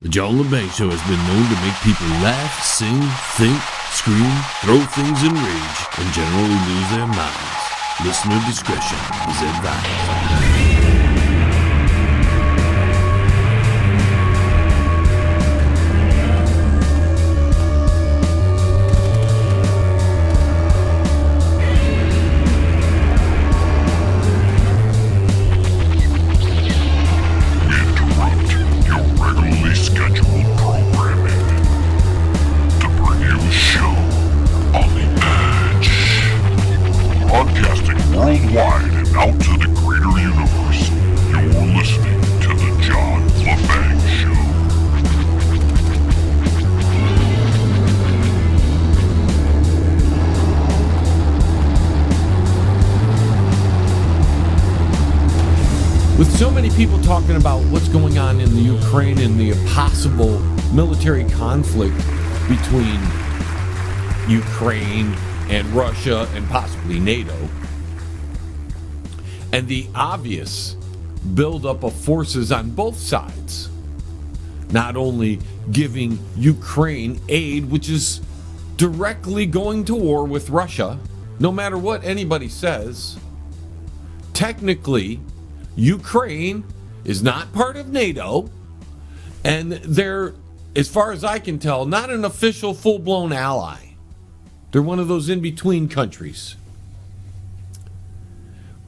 The John Lebang Show has been known to make people laugh, sing, think, scream, throw things in rage, and generally lose their minds. Listener discretion is advised. Worldwide and out to the greater universe, you're listening to the John Lebang Show. With so many people talking about what's going on in the Ukraine and the possible military conflict between Ukraine and Russia and possibly NATO, and the obvious buildup of forces on both sides, not only giving Ukraine aid, which is directly going to war with Russia, no matter what anybody says. Technically, Ukraine is not part of NATO, and they're, as far as I can tell, not an official full-blown ally. They're one of those in-between countries.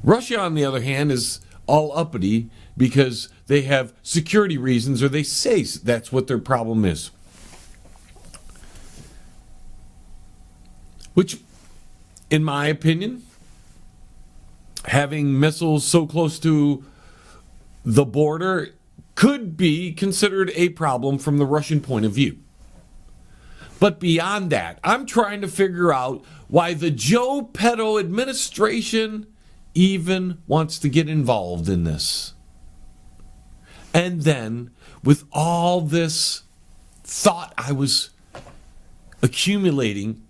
Russia, on the other hand, is all uppity because they have security reasons, or they say that's what their problem is. Which, in my opinion, having missiles so close to the border could be considered a problem from the Russian point of view. But beyond that, I'm trying to figure out why the Joepedo administration even wants to get involved in this. And then, with all this thought I was accumulating,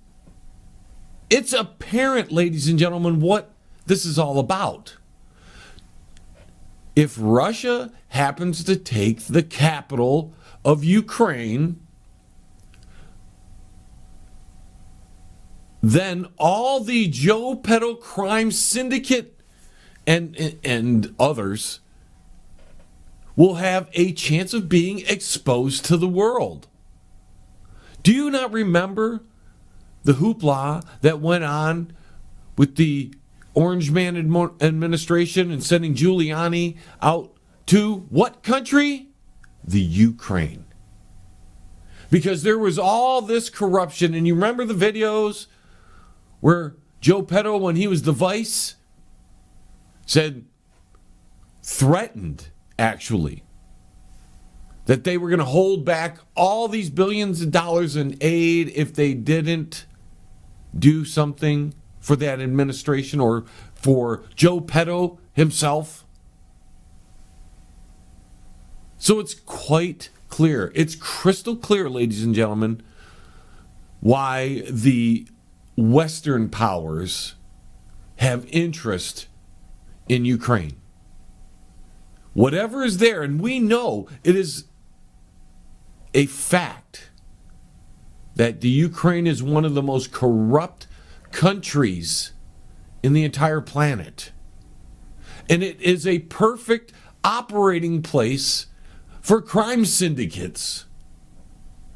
it's apparent, ladies and gentlemen, what this is all about. If Russia happens to take the capital of Ukraine, then all the Joepedo crime syndicate and others will have a chance of being exposed to the world. Do you not remember the hoopla that went on with the Orange Man administration and sending Giuliani out to what country? The Ukraine. Because there was all this corruption, and you remember the videos where Joepedo, when he was the vice, threatened, actually, that they were going to hold back all these billions of dollars in aid if they didn't do something for that administration or for Joepedo himself. So it's quite clear. It's crystal clear, ladies and gentlemen, why the Western powers have interest in Ukraine. Whatever is there, and we know it is a fact that the Ukraine is one of the most corrupt countries in the entire planet. And it is a perfect operating place for crime syndicates.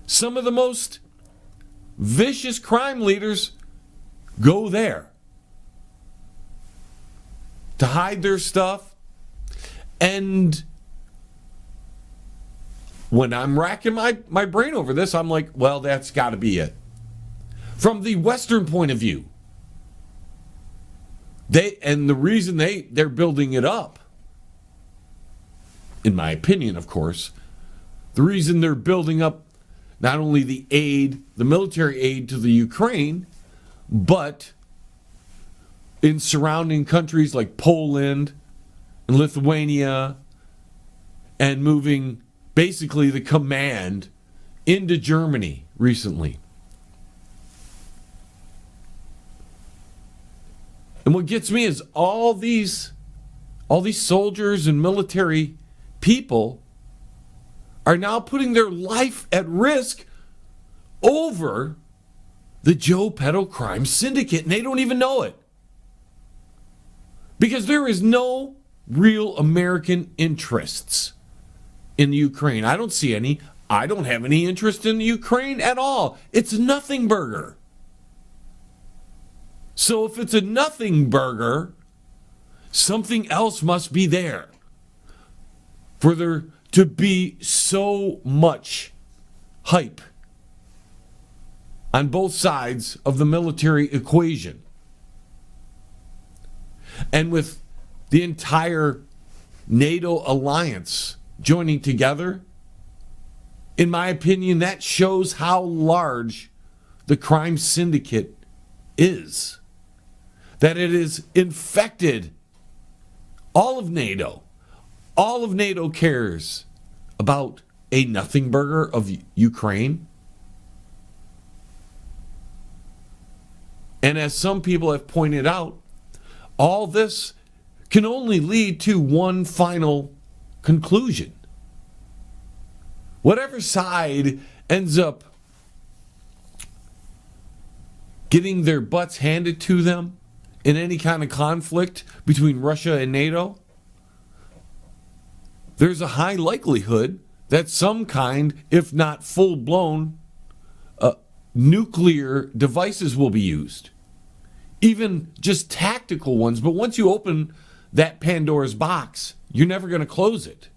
Some of the most vicious crime leaders go there to hide their stuff. And when I'm racking my brain over this, I'm like, well, that's got to be it. From the Western point of view, the reason they're building it up, in my opinion, of course, the reason they're building up not only the aid, the military aid to the Ukraine, but in surrounding countries like Poland and Lithuania, and moving basically the command into Germany recently. And what gets me is all these soldiers and military people are now putting their life at risk over the Joepedo crime syndicate, and they don't even know it. Because there is no real American interests in the Ukraine. I don't see any. I don't have any interest in the Ukraine at all. It's a nothing burger. So if it's a nothing burger, something else must be there for there to be so much hype on both sides of the military equation. And with the entire NATO alliance joining together, in my opinion, that shows how large the crime syndicate is. That it has infected all of NATO. All of NATO cares about a nothing burger of Ukraine. And as some people have pointed out, all this can only lead to one final conclusion. Whatever side ends up getting their butts handed to them in any kind of conflict between Russia and NATO, there's a high likelihood that some kind, if not full-blown, nuclear devices will be used. Even just tactical ones. But once you open that Pandora's box, you're never going to close it.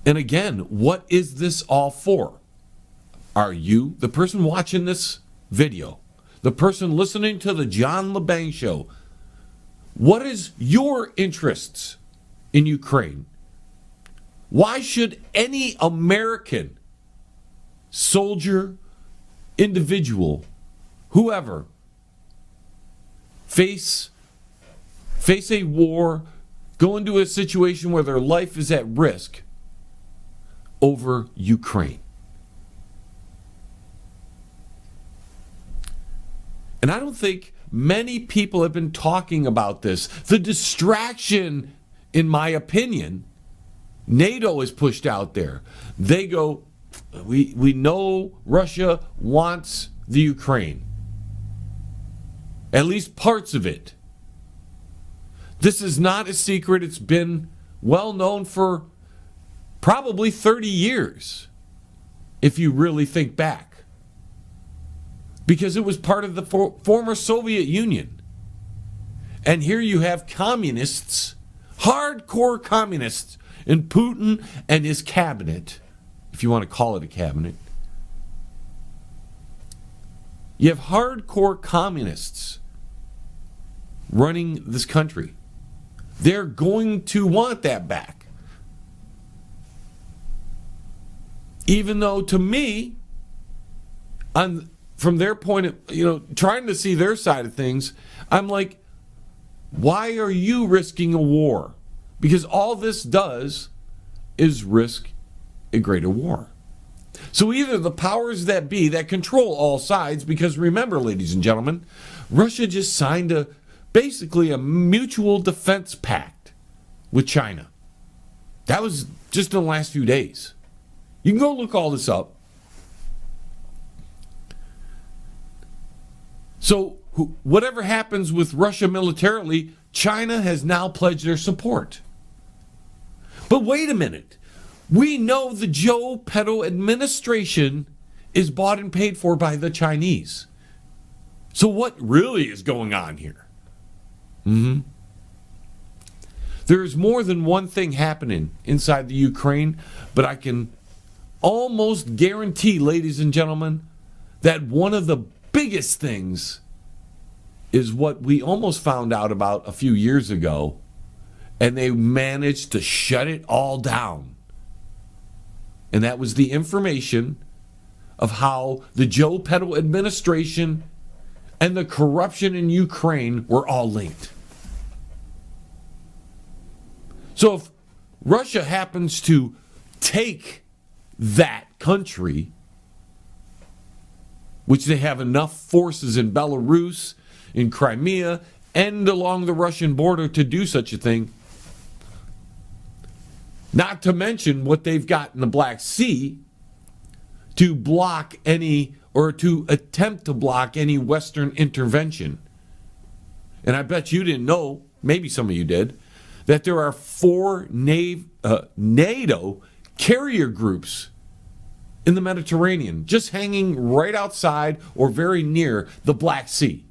And again, what is this all for? Are you, the person watching this video, the person listening to the John Lebang show, what is your interests in Ukraine? Why should any American soldier, individual, whoever, face a war, go into a situation where their life is at risk over Ukraine? And I don't think many people have been talking about this. The distraction, in my opinion, NATO is pushed out there. They go, we know Russia wants the Ukraine. At least parts of it. This is not a secret. It's been well known for probably 30 years, if you really think back. Because it was part of the former Soviet Union. And here you have communists, hardcore communists, and Putin and his cabinet, if you want to call it a cabinet. You have hardcore communists running this country. They're going to want that back. Even though, to me, from their point of, trying to see their side of things, I'm like, why are you risking a war? Because all this does is risk a greater war. So either the powers that be that control all sides, because remember, ladies and gentlemen, Russia just signed basically a mutual defense pact with China. That was just in the last few days. You can go look all this up. So whatever happens with Russia militarily, China has now pledged their support. But wait a minute. We know the Joepedo administration is bought and paid for by the Chinese. So what really is going on here? There is more than one thing happening inside the Ukraine, but I can almost guarantee, ladies and gentlemen, that one of the biggest things is what we almost found out about a few years ago, and they managed to shut it all down. And that was the information of how the Joepedo administration and the corruption in Ukraine were all linked. So if Russia happens to take that country, which they have enough forces in Belarus, in Crimea, end along the Russian border to do such a thing. Not to mention what they've got in the Black Sea to block any, or to attempt to block any Western intervention. And I bet you didn't know, maybe some of you did, that there are 4 NATO carrier groups in the Mediterranean, just hanging right outside or very near the Black Sea.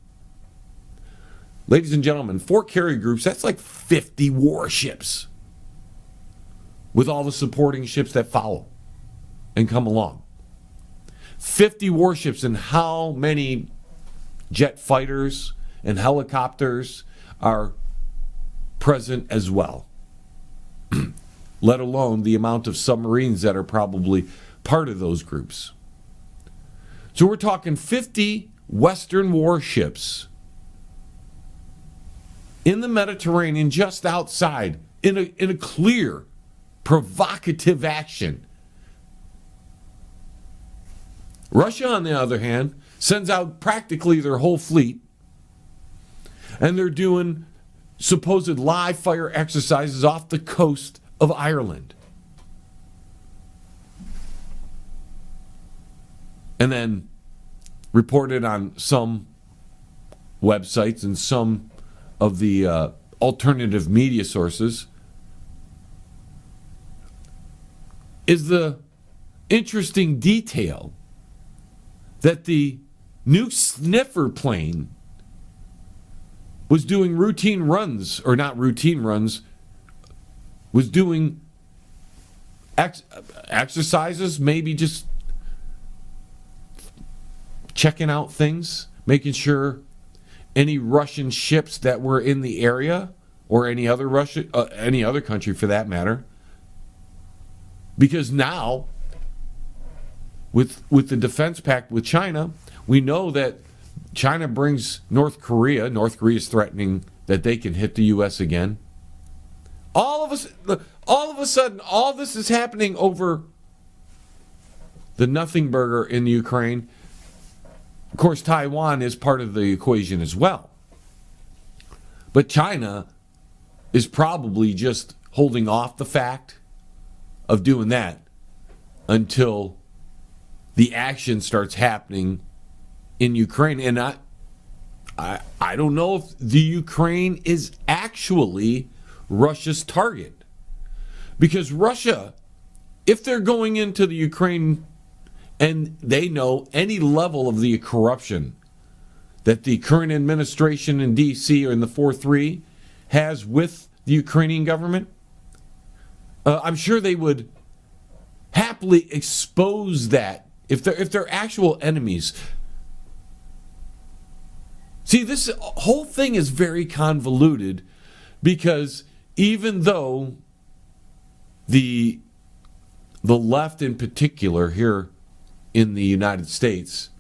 Ladies and gentlemen, 4 carrier groups, that's like 50 warships, with all the supporting ships that follow and come along. 50 warships, and how many jet fighters and helicopters are present as well, let alone the amount of submarines that are probably part of those groups. So we're talking 50 Western warships in the Mediterranean, just outside, in a clear, provocative action. Russia, on the other hand, sends out practically their whole fleet, and they're doing supposed live fire exercises off the coast of Ireland. And then reported on some websites and some of the alternative media sources is the interesting detail that the Nuke sniffer plane was doing routine runs, or not routine runs, was doing exercises, maybe just checking out things, making sure any Russian ships that were in the area, or any other any other country for that matter, because now with the defense pact with China, we know that China brings North Korea. North Korea is threatening that they can hit the U.S. again. All of a sudden, all this is happening over the nothing burger in the Ukraine. Of course, Taiwan is part of the equation as well. But China is probably just holding off the fact of doing that until the action starts happening in Ukraine. And I don't know if the Ukraine is actually Russia's target. Because Russia, if they're going into the Ukraine and they know any level of the corruption that the current administration in D.C. or in the 4-3 has with the Ukrainian government, I'm sure they would happily expose that if they're actual enemies. See, this whole thing is very convoluted, because even though the left in particular here in the United States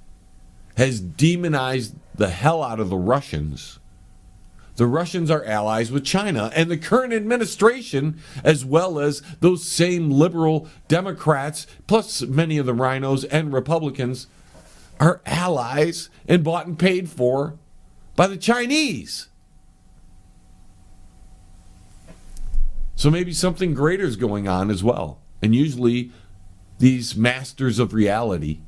has demonized the hell out of the Russians are allies with China, and the current administration, as well as those same liberal Democrats, plus many of the rhinos and Republicans, are allies and bought and paid for by the Chinese. So maybe something greater is going on as well. And usually these masters of reality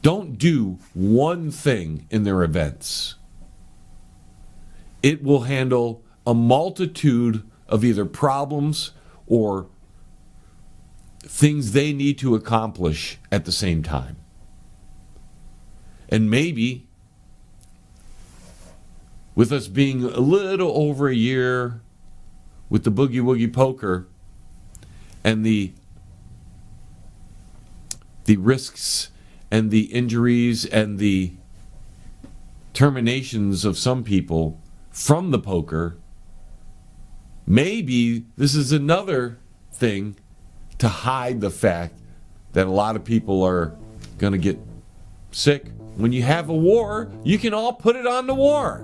don't do one thing in their events. It will handle a multitude of either problems or things they need to accomplish at the same time. And maybe, with us being a little over a year with the boogie woogie poker and the risks and the injuries and the terminations of some people from the poker, maybe this is another thing to hide the fact that a lot of people are going to get sick. When you have a war, you can all put it on the war.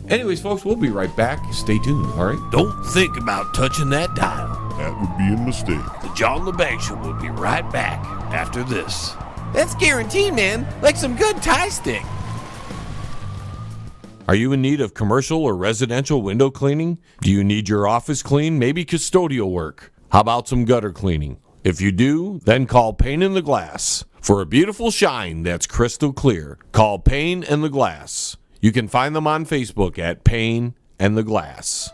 Anyways, folks, we'll be right back. Stay tuned, all right? Don't think about touching that dial. That would be a mistake. The John Lebang Show will be right back after this. That's guaranteed, man. Like some good Thai stick. Are you in need of commercial or residential window cleaning? Do you need your office cleaned? Maybe custodial work? How about some gutter cleaning? If you do, then call Pane in the Glass. For a beautiful shine that's crystal clear, call Pane and the Glass. You can find them on Facebook at Pane and the Glass.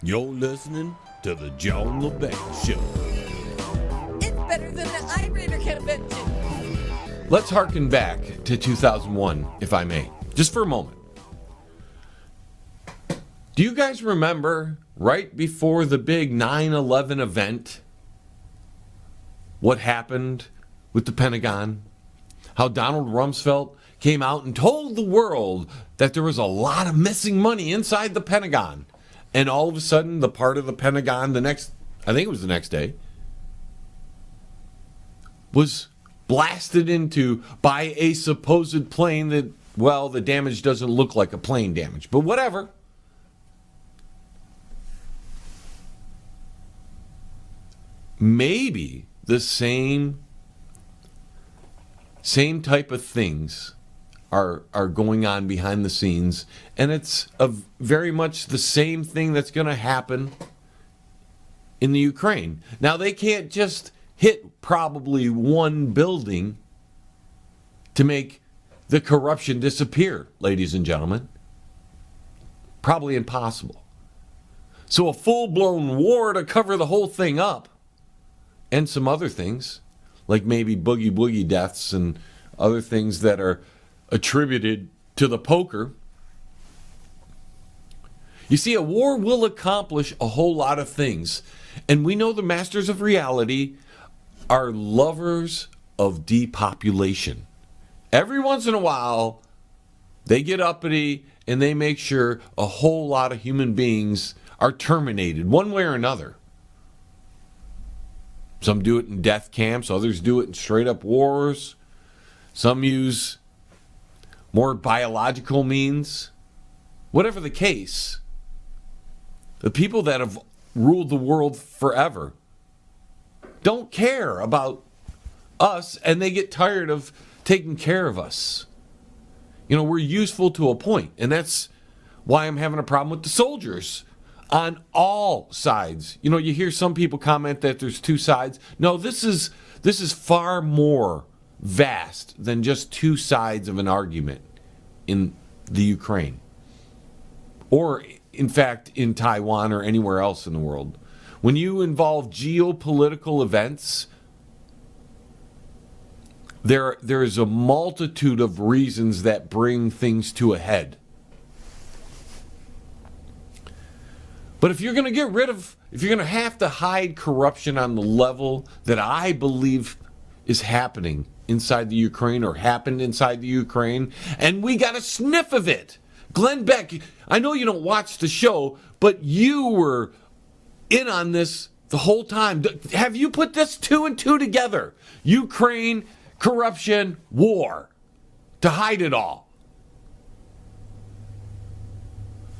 You're listening to the John Lebang Show. It's better than the Eye convention. Let's harken back to 2001, if I may, just for a moment. Do you guys remember right before the big 9/11 event what happened with the Pentagon? How Donald Rumsfeld came out and told the world that there was a lot of missing money inside the Pentagon. And all of a sudden, the part of the Pentagon I think it was the next day, was blasted into by a supposed plane that, well, the damage doesn't look like a plane damage, but whatever. Maybe the same type of things are going on behind the scenes, and it's very much the same thing that's going to happen in the Ukraine. Now, they can't just hit probably one building to make the corruption disappear, ladies and gentlemen. Probably impossible. So a full-blown war to cover the whole thing up, and some other things, like maybe boogie deaths and other things that are attributed to the poker. You see, a war will accomplish a whole lot of things. And we know the masters of reality are lovers of depopulation. Every once in a while, they get uppity and they make sure a whole lot of human beings are terminated one way or another. Some do it in death camps, others do it in straight up wars. Some use more biological means. Whatever the case, the people that have ruled the world forever don't care about us, and they get tired of taking care of us. You know, we're useful to a point, and that's why I'm having a problem with the soldiers on all sides. You know, you hear some people comment that there's two sides. No, this is far more vast than just two sides of an argument in the Ukraine, or in fact in Taiwan or anywhere else in the world. When you involve geopolitical events, there is a multitude of reasons that bring things to a head. But if you're going to have to hide corruption on the level that I believe is happening inside the Ukraine or happened inside the Ukraine, and we got a sniff of it. Glenn Beck, I know you don't watch the show, but you were in on this the whole time. Have you put this 2 and 2 together? Ukraine, corruption, war, to hide it all.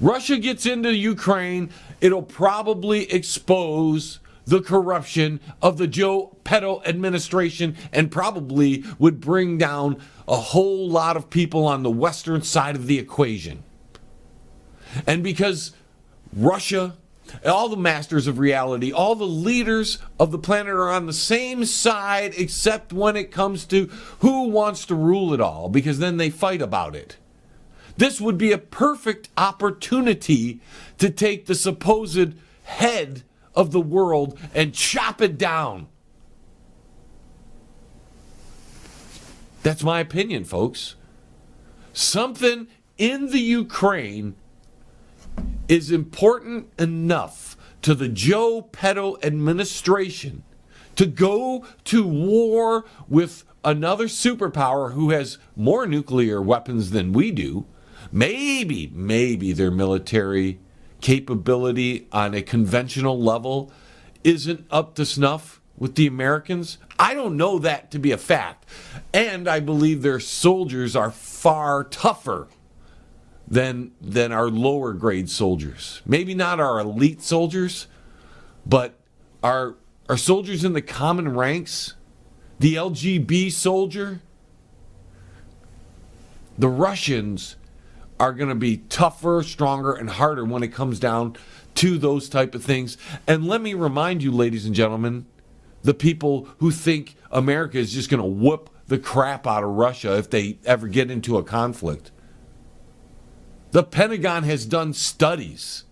Russia gets into Ukraine, it'll probably expose the corruption of the Joepedo administration and probably would bring down a whole lot of people on the western side of the equation. And because Russia, all the masters of reality, all the leaders of the planet are on the same side, except when it comes to who wants to rule it all, because then they fight about it. This would be a perfect opportunity to take the supposed head of the world and chop it down. That's my opinion, folks. Something in the Ukraine is important enough to the Joepedo administration to go to war with another superpower who has more nuclear weapons than we do. Maybe their military capability on a conventional level isn't up to snuff with the Americans. I don't know that to be a fact. And I believe their soldiers are far tougher than our lower grade soldiers. Maybe not our elite soldiers, but our soldiers in the common ranks, the LGB soldier. The Russians are going to be tougher, stronger, and harder when it comes down to those type of things. And let me remind you, ladies and gentlemen, the people who think America is just going to whoop the crap out of Russia if they ever get into a conflict. The Pentagon has done studies,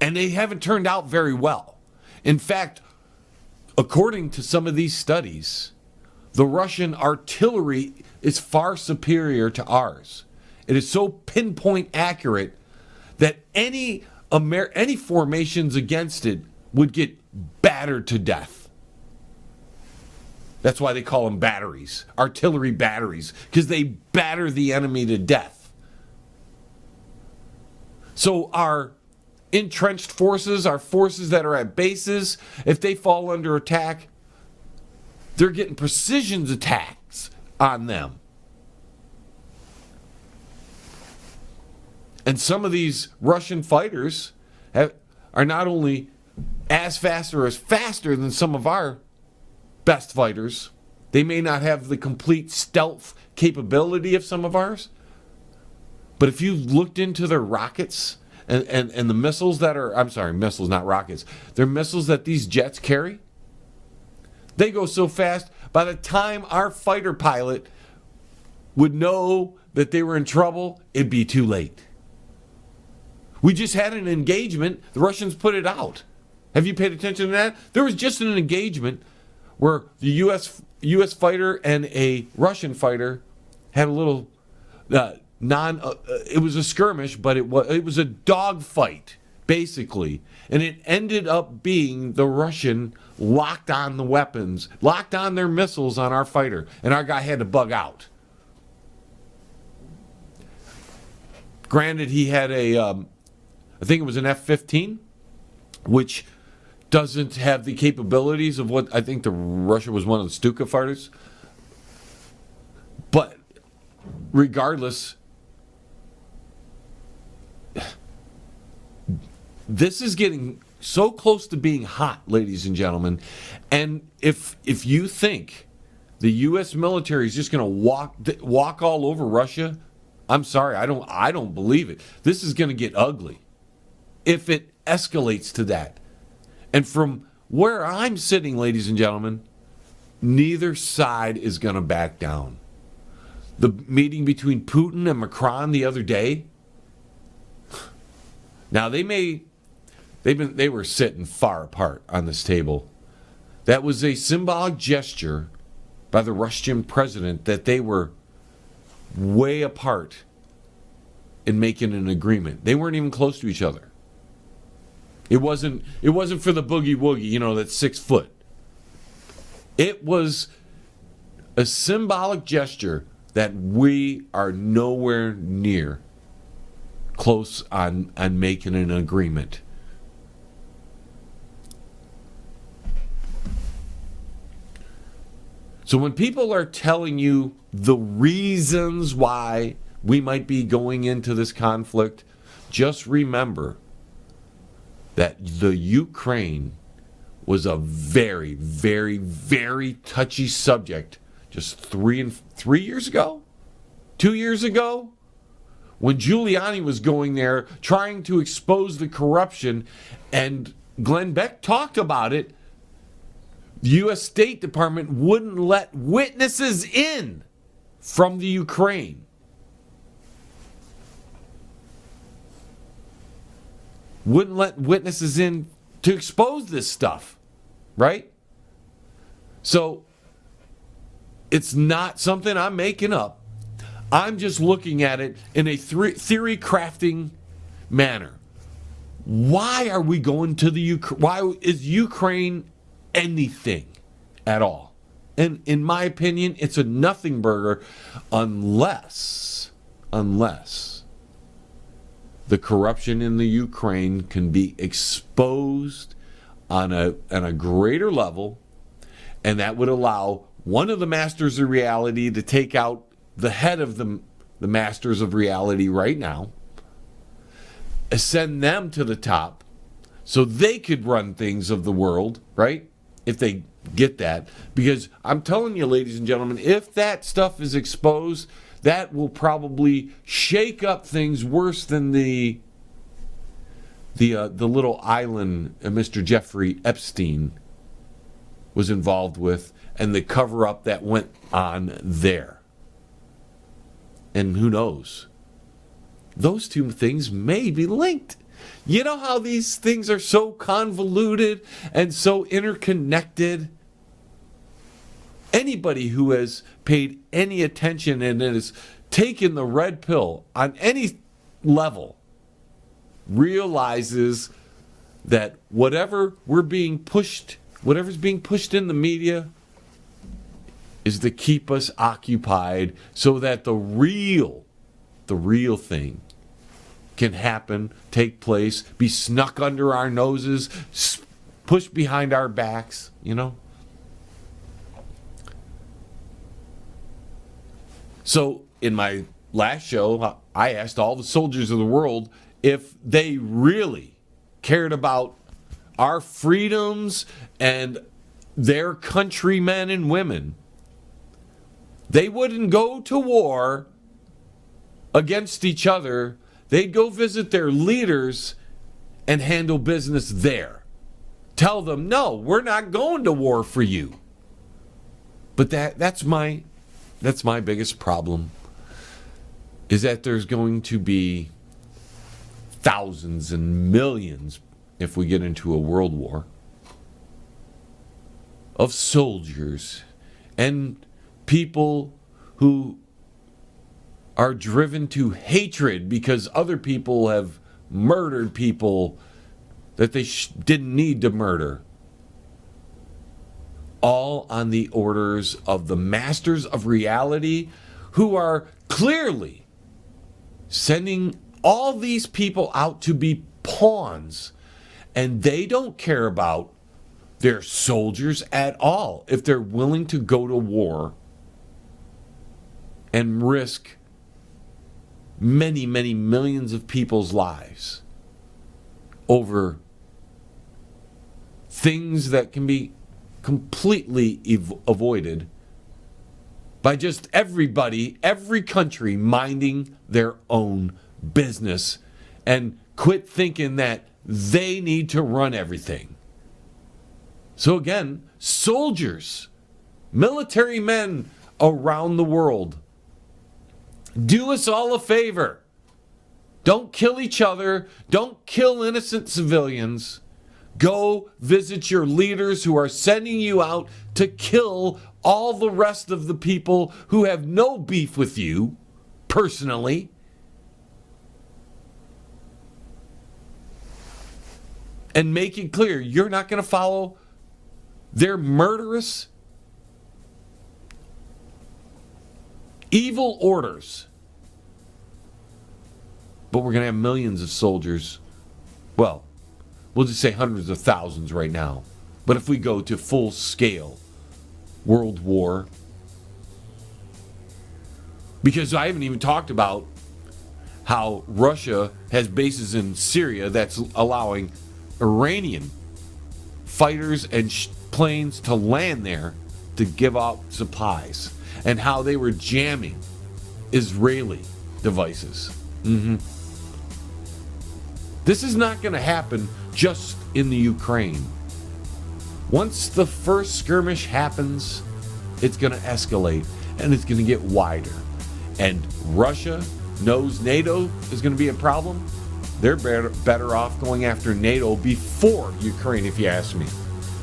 and they haven't turned out very well. In fact, according to some of these studies, the Russian artillery is far superior to ours. It is so pinpoint accurate that any formations against it would get battered to death. That's why they call them batteries, artillery batteries, because they batter the enemy to death. So our entrenched forces, our forces that are at bases, if they fall under attack, they're getting precision attacks on them. And some of these Russian fighters are not only as fast or as faster than some of our best fighters. They may not have the complete stealth capability of some of ours. But if you looked into their rockets and the missiles that are, I'm sorry, missiles, not rockets. They're missiles that these jets carry. They go so fast, by the time our fighter pilot would know that they were in trouble, it'd be too late. We just had an engagement. The Russians put it out. Have you paid attention to that? There was just an engagement where the U.S. fighter and a Russian fighter had a little it was a skirmish, but it was a dogfight, basically. And it ended up being the Russian locked on the weapons, locked on their missiles on our fighter, and our guy had to bug out. Granted, he had I think it was an F-15, which doesn't have the capabilities of what I think Russia was one of the Stuka fighters. But regardless, this is getting so close to being hot, ladies and gentlemen. And if you think the U.S. military is just going to walk all over Russia, I'm sorry, I don't believe it. This is going to get ugly if it escalates to that. And from where I'm sitting, ladies and gentlemen, neither side is going to back down. The meeting between Putin and Macron the other day, now they were sitting far apart on this table. That was a symbolic gesture by the Russian president that they were way apart in making an agreement. They weren't even close to each other. It wasn't for the boogie woogie, that's 6 foot. It was a symbolic gesture that we are nowhere near close on making an agreement. So when people are telling you the reasons why we might be going into this conflict, just remember that the Ukraine was a very, very, very touchy subject just 3 years ago, 2 years ago, when Giuliani was going there trying to expose the corruption, and Glenn Beck talked about it. The U.S. State Department wouldn't let witnesses in from the Ukraine. Wouldn't let witnesses in to expose this stuff, right? So it's not something I'm making up. I'm just looking at it in a theory crafting manner. Why are we going to the Ukraine? Why is Ukraine anything at all? And in my opinion, it's a nothing burger unless the corruption in the Ukraine can be exposed on a greater level, and that would allow one of the masters of reality to take out the head of the masters of reality right now, ascend them to the top so they could run things of the world, right? If they get that. Because I'm telling you, ladies and gentlemen, if that stuff is exposed, that will probably shake up things worse than the little island Mr. Jeffrey Epstein was involved with, and the cover-up that went on there. And who knows? Those two things may be linked. You know how these things are so convoluted and so interconnected? Anybody who has paid any attention and has taken the red pill on any level realizes that whatever's being pushed in the media is to keep us occupied so that the real thing can happen, take place, be snuck under our noses, pushed behind our backs, you know? So in my last show, I asked all the soldiers of the world if they really cared about our freedoms and their countrymen and women. They wouldn't go to war against each other. They'd go visit their leaders and handle business there. Tell them, no, we're not going to war for you. But that's my biggest problem, is that there's going to be thousands and millions, if we get into a world war, of soldiers and people who are driven to hatred because other people have murdered people that they didn't need to murder. All on the orders of the masters of reality, who are clearly sending all these people out to be pawns. And they don't care about their soldiers at all if they're willing to go to war and risk many, many millions of people's lives over things that can be completely avoided by just everybody, every country minding their own business and quit thinking that they need to run everything. So again, soldiers, military men around the world, do us all a favor. Don't kill each other. Don't kill innocent civilians. Go visit your leaders who are sending you out to kill all the rest of the people who have no beef with you personally. And make it clear you're not going to follow their murderous, evil orders. But we're going to have millions of soldiers. Well, we'll just say hundreds of thousands right now. But if we go to full scale world war, because I haven't even talked about how Russia has bases in Syria that's allowing Iranian fighters and planes to land there to give out supplies, and how they were jamming Israeli devices. This is not going to happen just in the Ukraine. Once the first skirmish happens, it's going to escalate and it's going to get wider. And Russia knows NATO is going to be a problem. They're better off going after NATO before Ukraine, if you ask me.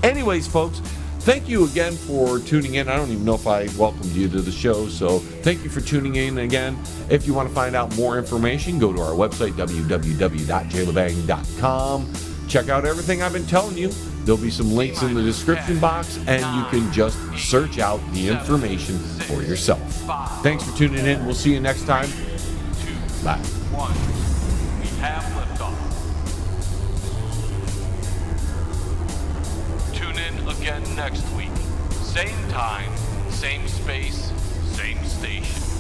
Anyways, folks, thank you again for tuning in. I don't even know if I welcomed you to the show, so thank you for tuning in again. If you want to find out more information, go to our website, www.jlebang.com. Check out everything I've been telling you. There'll be some links in the description box, and you can just search out the information for yourself. Thanks for tuning in. We'll see you next time. Bye. We have liftoff. Tune in again next week. Same time, same space, same station.